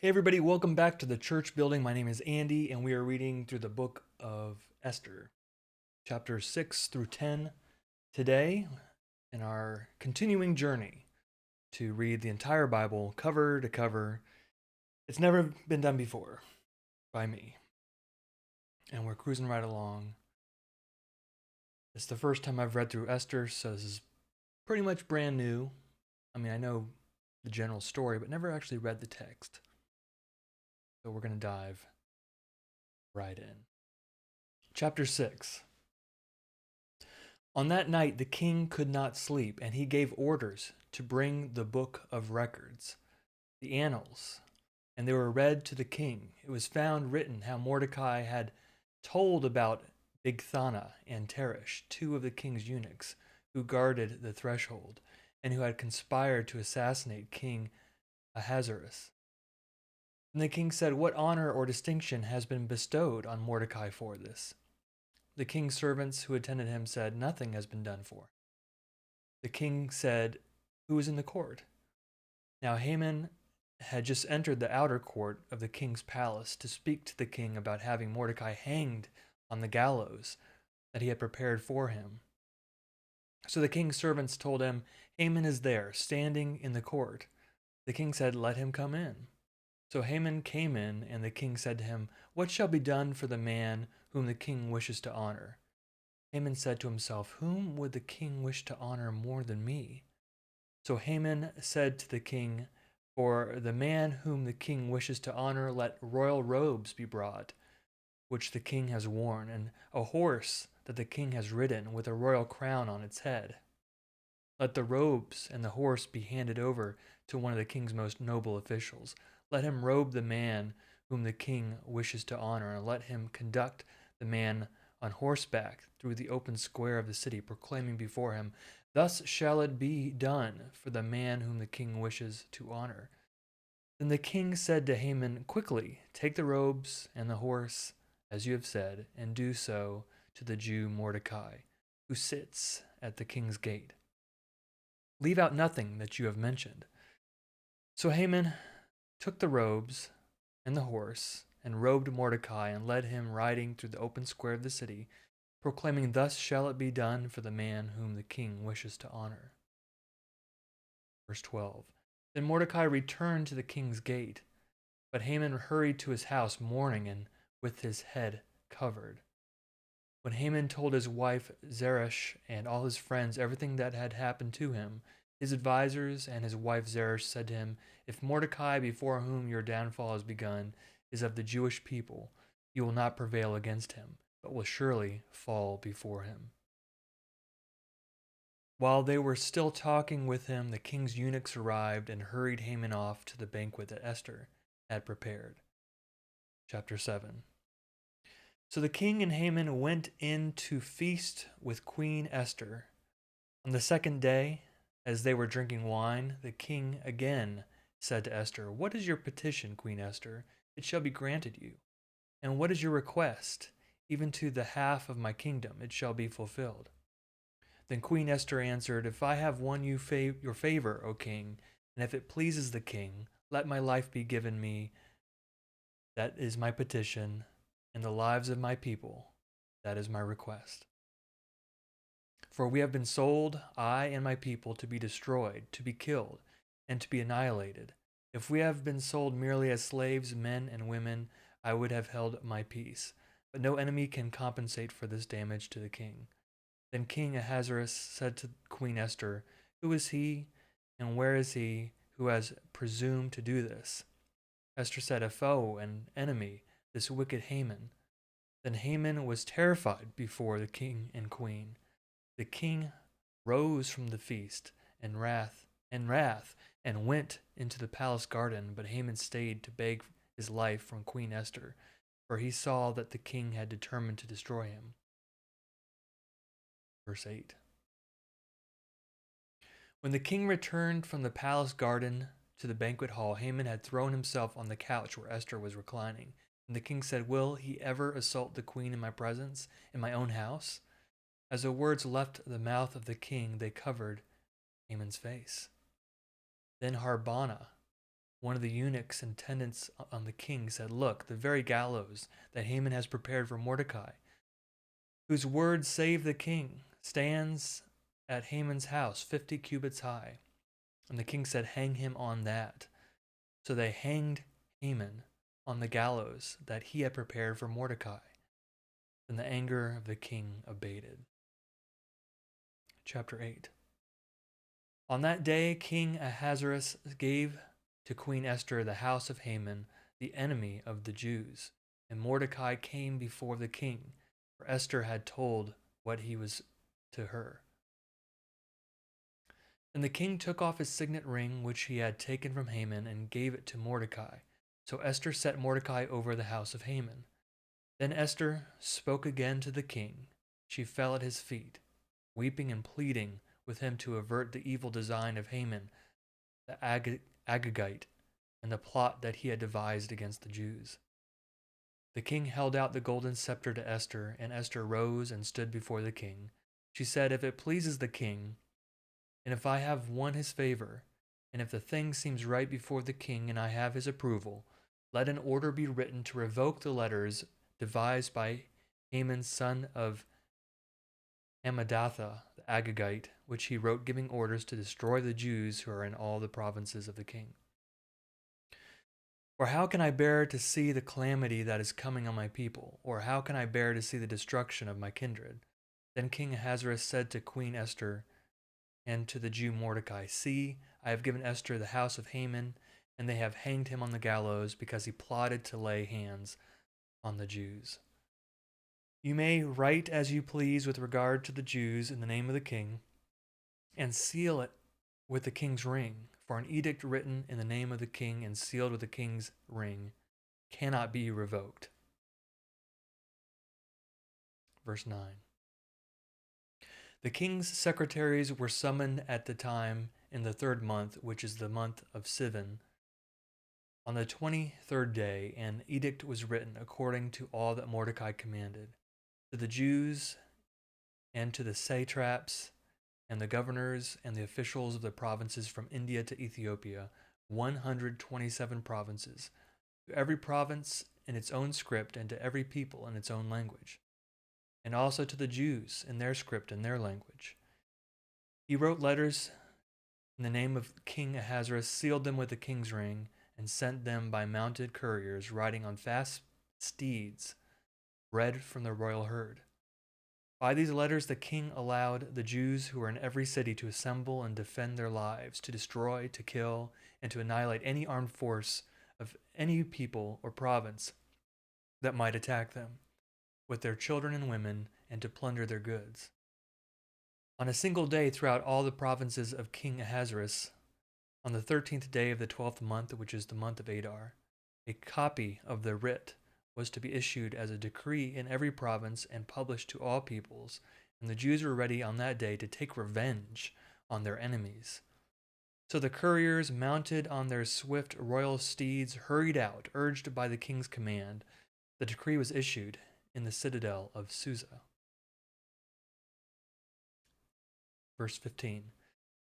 Hey everybody, welcome back to the church building. My name is Andy, and we are reading through the book of Esther, chapters 6 through 10 today in our continuing journey to read the entire Bible cover to cover. It's never been done before by me, and we're cruising right along. It's the first time I've read through Esther, so this is pretty much brand new. I mean, I know the general story, but never actually read the text. So we're going to dive right in. Chapter 6. On that night the king could not sleep, and he gave orders to bring the book of records, the annals, and they were read to the king. It was found written how Mordecai had told about Bigthana and Teresh, two of the king's eunuchs, who guarded the threshold, and who had conspired to assassinate King Ahasuerus. And the king said, "What honor or distinction has been bestowed on Mordecai for this?" The king's servants who attended him said, "Nothing has been done for." The king said, "Who is in the court?" Now Haman had just entered the outer court of the king's palace to speak to the king about having Mordecai hanged on the gallows that he had prepared for him. So the king's servants told him, "Haman is there, standing in the court." The king said, "Let him come in." So Haman came in, and the king said to him, "What shall be done for the man whom the king wishes to honor?" Haman said to himself, "Whom would the king wish to honor more than me?" So Haman said to the king, "For the man whom the king wishes to honor, let royal robes be brought, which the king has worn, and a horse that the king has ridden, with a royal crown on its head. Let the robes and the horse be handed over to one of the king's most noble officials. Let him robe the man whom the king wishes to honor, and let him conduct the man on horseback through the open square of the city, proclaiming before him, 'Thus shall it be done for the man whom the king wishes to honor.'" Then the king said to Haman, "Quickly, take the robes and the horse, as you have said, and do so to the Jew Mordecai, who sits at the king's gate. Leave out nothing that you have mentioned." So Haman took the robes and the horse, and robed Mordecai, and led him riding through the open square of the city, proclaiming, "Thus shall it be done for the man whom the king wishes to honor." Verse 12. Then Mordecai returned to the king's gate, but Haman hurried to his house mourning and with his head covered. When Haman told his wife Zeresh and all his friends everything that had happened to him, his advisers and his wife Zeresh said to him, "If Mordecai, before whom your downfall has begun, is of the Jewish people, you will not prevail against him, but will surely fall before him." While they were still talking with him, the king's eunuchs arrived and hurried Haman off to the banquet that Esther had prepared. Chapter 7. So the king and Haman went in to feast with Queen Esther. On the second day, as they were drinking wine, the king again said to Esther, "What is your petition, Queen Esther? It shall be granted you. And what is your request? Even to the half of my kingdom it shall be fulfilled." Then Queen Esther answered, "If I have won you your favor, O king, and if it pleases the king, let my life be given me. That is my petition, and the lives of my people. That is my request. For we have been sold, I and my people, to be destroyed, to be killed, and to be annihilated. If we have been sold merely as slaves, men and women, I would have held my peace. But no enemy can compensate for this damage to the king." Then King Ahasuerus said to Queen Esther, "Who is he, and where is he who has presumed to do this?" Esther said, "A foe, an enemy, this wicked Haman." Then Haman was terrified before the king and queen. The king rose from the feast in wrath, and went into the palace garden, but Haman stayed to beg his life from Queen Esther, for he saw that the king had determined to destroy him. Verse 8. When the king returned from the palace garden to the banquet hall, Haman had thrown himself on the couch where Esther was reclining. And the king said, "Will he ever assault the queen in my presence, in my own house?" As the words left the mouth of the king, they covered Haman's face. Then Harbonah, one of the eunuchs and attendants on the king said, "Look, the very gallows that Haman has prepared for Mordecai, whose word saved the king, stands at Haman's house 50 cubits high." And the king said, "Hang him on that." So they hanged Haman on the gallows that he had prepared for Mordecai. Then the anger of the king abated. Chapter 8. On that day, King Ahasuerus gave to Queen Esther the house of Haman, the enemy of the Jews. And Mordecai came before the king, for Esther had told what he was to her. And the king took off his signet ring, which he had taken from Haman, and gave it to Mordecai. So Esther set Mordecai over the house of Haman. Then Esther spoke again to the king. She fell at his feet, weeping and pleading with him to avert the evil design of Haman, the Agagite, and the plot that he had devised against the Jews. The king held out the golden scepter to Esther, and Esther rose and stood before the king. She said, "If it pleases the king, and if I have won his favor, and if the thing seems right before the king and I have his approval, let an order be written to revoke the letters devised by Haman, son of Hammedatha, the Agagite, which he wrote giving orders to destroy the Jews who are in all the provinces of the king. Or how can I bear to see the calamity that is coming on my people? Or how can I bear to see the destruction of my kindred?" Then King Ahasuerus said to Queen Esther and to the Jew Mordecai, "See, I have given Esther the house of Haman, and they have hanged him on the gallows because he plotted to lay hands on the Jews. You may write as you please with regard to the Jews in the name of the king, and seal it with the king's ring, for an edict written in the name of the king and sealed with the king's ring cannot be revoked." Verse 9. The king's secretaries were summoned at the time in the 3rd month, which is the month of Sivan, on the 23rd day, an edict was written according to all that Mordecai commanded, to the Jews and to the satraps and the governors and the officials of the provinces from India to Ethiopia, 127 provinces, to every province in its own script and to every people in its own language, and also to the Jews in their script and their language. He wrote letters in the name of King Ahasuerus, sealed them with the king's ring, and sent them by mounted couriers riding on fast steeds, bred from the royal herd. By these letters the king allowed the Jews who were in every city to assemble and defend their lives, to destroy, to kill, and to annihilate any armed force of any people or province that might attack them, with their children and women, and to plunder their goods. On a single day throughout all the provinces of King Ahasuerus, on the 13th day of the 12th month, which is the month of Adar, a copy of the writ was to be issued as a decree in every province and published to all peoples, and the Jews were ready on that day to take revenge on their enemies. So the couriers, mounted on their swift royal steeds, hurried out, urged by the king's command. The decree was issued in the citadel of Susa. Verse 15.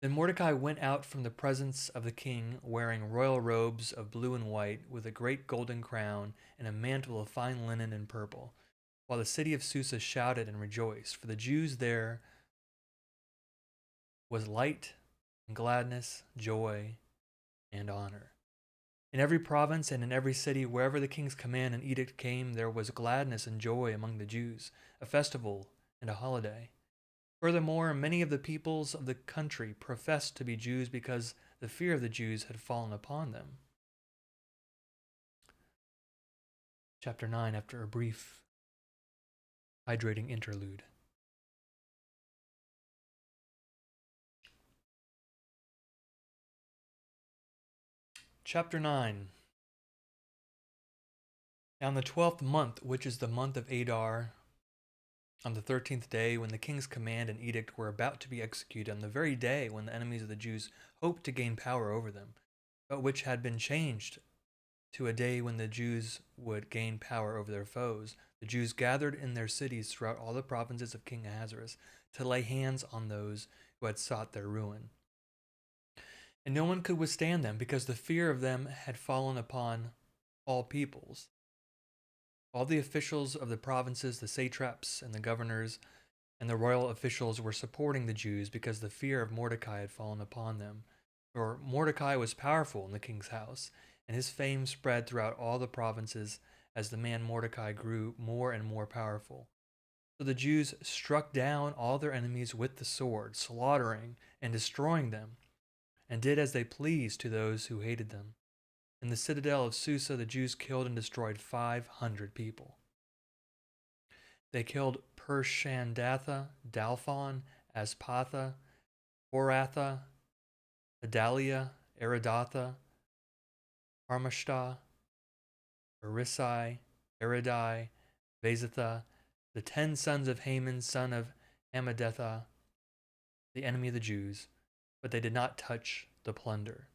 Then Mordecai went out from the presence of the king, wearing royal robes of blue and white, with a great golden crown and a mantle of fine linen and purple, while the city of Susa shouted and rejoiced, for the Jews there was light and gladness, joy and honor. In every province and in every city, wherever the king's command and edict came, there was gladness and joy among the Jews, a festival and a holiday. Furthermore, many of the peoples of the country professed to be Jews because the fear of the Jews had fallen upon them. Chapter 9, after a brief hydrating interlude. Chapter 9. Now in the 12th month, which is the month of Adar, on the 13th day, when the king's command and edict were about to be executed, on the very day when the enemies of the Jews hoped to gain power over them, but which had been changed to a day when the Jews would gain power over their foes, the Jews gathered in their cities throughout all the provinces of King Ahasuerus to lay hands on those who had sought their ruin. and no one could withstand them, because the fear of them had fallen upon all peoples. All the officials of the provinces, the satraps and the governors, and the royal officials were supporting the Jews because the fear of Mordecai had fallen upon them. For Mordecai was powerful in the king's house, and his fame spread throughout all the provinces as the man Mordecai grew more and more powerful. So the Jews struck down all their enemies with the sword, slaughtering and destroying them, and did as they pleased to those who hated them. In the citadel of Susa, the Jews killed and destroyed 500 people. They killed Pershandatha, Dalphon, Aspatha, Horatha, Adalia, Aridatha, Armashta, Arisai, Aridai, Vezatha, the 10 sons of Haman, son of Hammedatha, the enemy of the Jews, but they did not touch the plunder.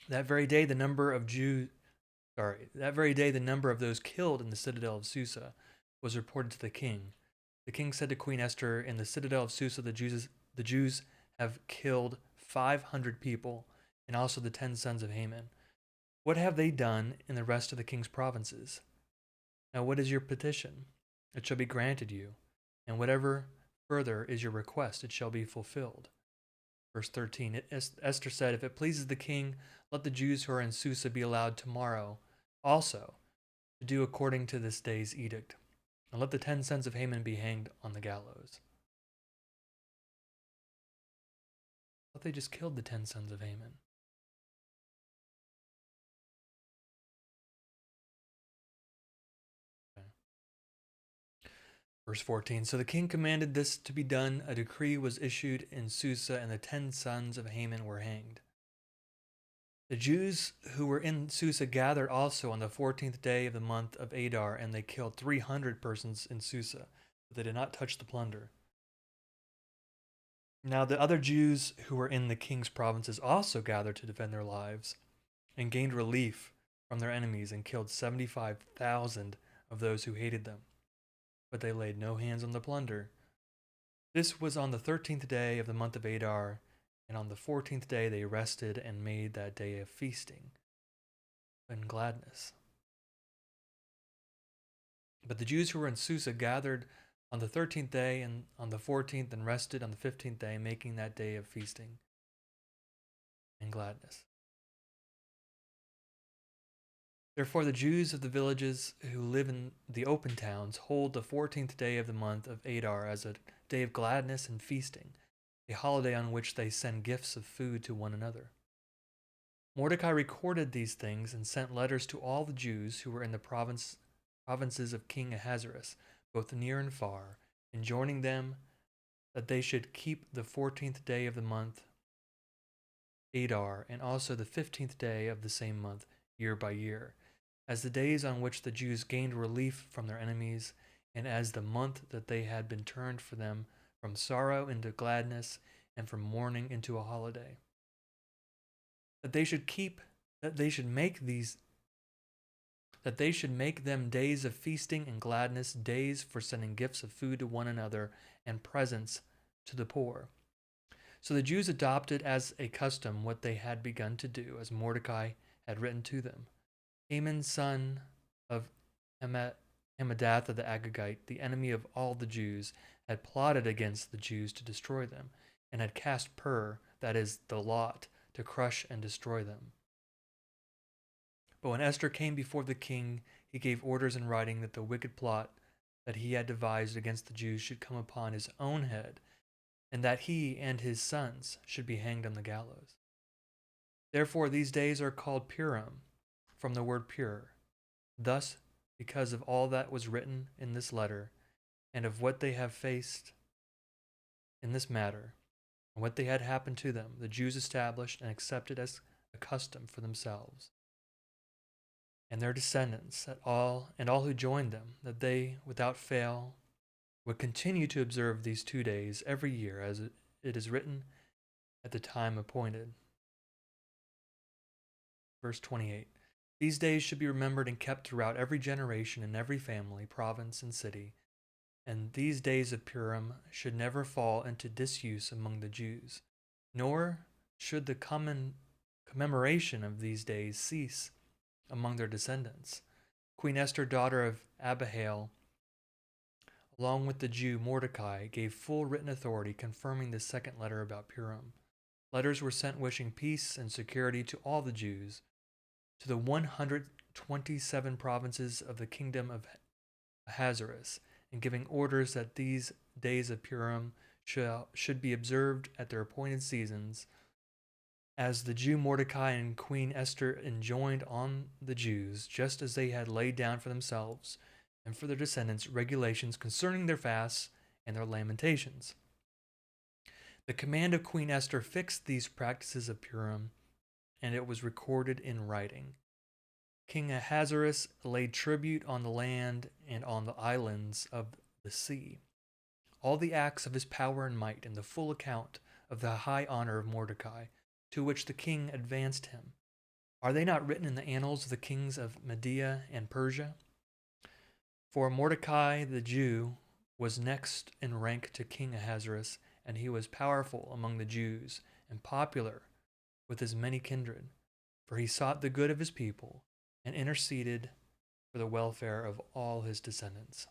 That very day, the number of those killed in the citadel of Susa was reported to the king. The king said to Queen Esther, "In the citadel of Susa, the Jews have killed 500 people, and also the 10 sons of Haman. What have they done in the rest of the king's provinces? Now what is your petition? It shall be granted you, and whatever further is your request, it shall be fulfilled." Verse 13, Esther said, "If it pleases the king, let the Jews who are in Susa be allowed tomorrow also to do according to this day's edict, and let the 10 sons of Haman be hanged on the gallows." I thought they just killed the 10 sons of Haman. Okay. Verse 14, so the king commanded this to be done. A decree was issued in Susa, and the 10 sons of Haman were hanged. The Jews who were in Susa gathered also on the 14th day of the month of Adar, and they killed 300 persons in Susa, but they did not touch the plunder. Now the other Jews who were in the king's provinces also gathered to defend their lives, and gained relief from their enemies, and killed 75,000 of those who hated them. But they laid no hands on the plunder. This was on the 13th day of the month of Adar, and on the 14th day they rested and made that day of feasting and gladness. But the Jews who were in Susa gathered on the 13th day and on the 14th, and rested on the 15th day, making that day of feasting and gladness. Therefore the Jews of the villages who live in the open towns hold the 14th day of the month of Adar as a day of gladness and feasting, a holiday on which they send gifts of food to one another. Mordecai recorded these things and sent letters to all the Jews who were in the provinces of King Ahasuerus, both near and far, enjoining them that they should keep the 14th day of the month Adar, and also the 15th day of the same month, year by year, as the days on which the Jews gained relief from their enemies, and as the month that they had been turned for them from sorrow into gladness, and from mourning into a holiday. That they should make them days of feasting and gladness, days for sending gifts of food to one another, and presents to the poor. So the Jews adopted as a custom what they had begun to do, as Mordecai had written to them. Haman, son of Hammedatha the Agagite, the enemy of all the Jews, had plotted against the Jews to destroy them, and had cast pur, that is, the lot, to crush and destroy them. But when Esther came before the king, he gave orders in writing that the wicked plot that he had devised against the Jews should come upon his own head, and that he and his sons should be hanged on the gallows. Therefore these days are called Purim, from the word pure. Thus, because of all that was written in this letter, and of what they have faced in this matter, and what they had happened to them, the Jews established and accepted as a custom for themselves and their descendants, and all who joined them, that they, without fail, would continue to observe these 2 days every year, as it is written at the time appointed. Verse 28. These days should be remembered and kept throughout every generation, in every family, province, and city. And these days of Purim should never fall into disuse among the Jews, nor should the common commemoration of these days cease among their descendants. Queen Esther, daughter of Abihail, along with the Jew Mordecai, gave full written authority confirming the second letter about Purim. Letters were sent wishing peace and security to all the Jews, to the 127 provinces of the kingdom of Ahasuerus, and giving orders that these days of Purim should be observed at their appointed seasons, as the Jew Mordecai and Queen Esther enjoined on the Jews, just as they had laid down for themselves and for their descendants regulations concerning their fasts and their lamentations. The command of Queen Esther fixed these practices of Purim, and it was recorded in writing. King Ahasuerus laid tribute on the land and on the islands of the sea. All the acts of his power and might, and the full account of the high honor of Mordecai, to which the king advanced him, are they not written in the annals of the kings of Media and Persia? For Mordecai the Jew was next in rank to King Ahasuerus, and he was powerful among the Jews and popular with his many kindred, for he sought the good of his people and interceded for the welfare of all his descendants.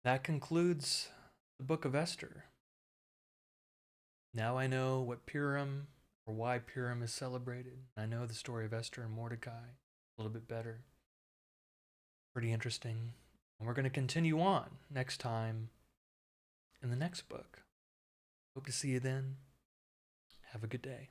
That concludes the book of Esther. Now I know what Purim, or why Purim is celebrated. I know the story of Esther and Mordecai a little bit better. Pretty interesting. And we're going to continue on next time in the next book. Hope to see you then. Have a good day.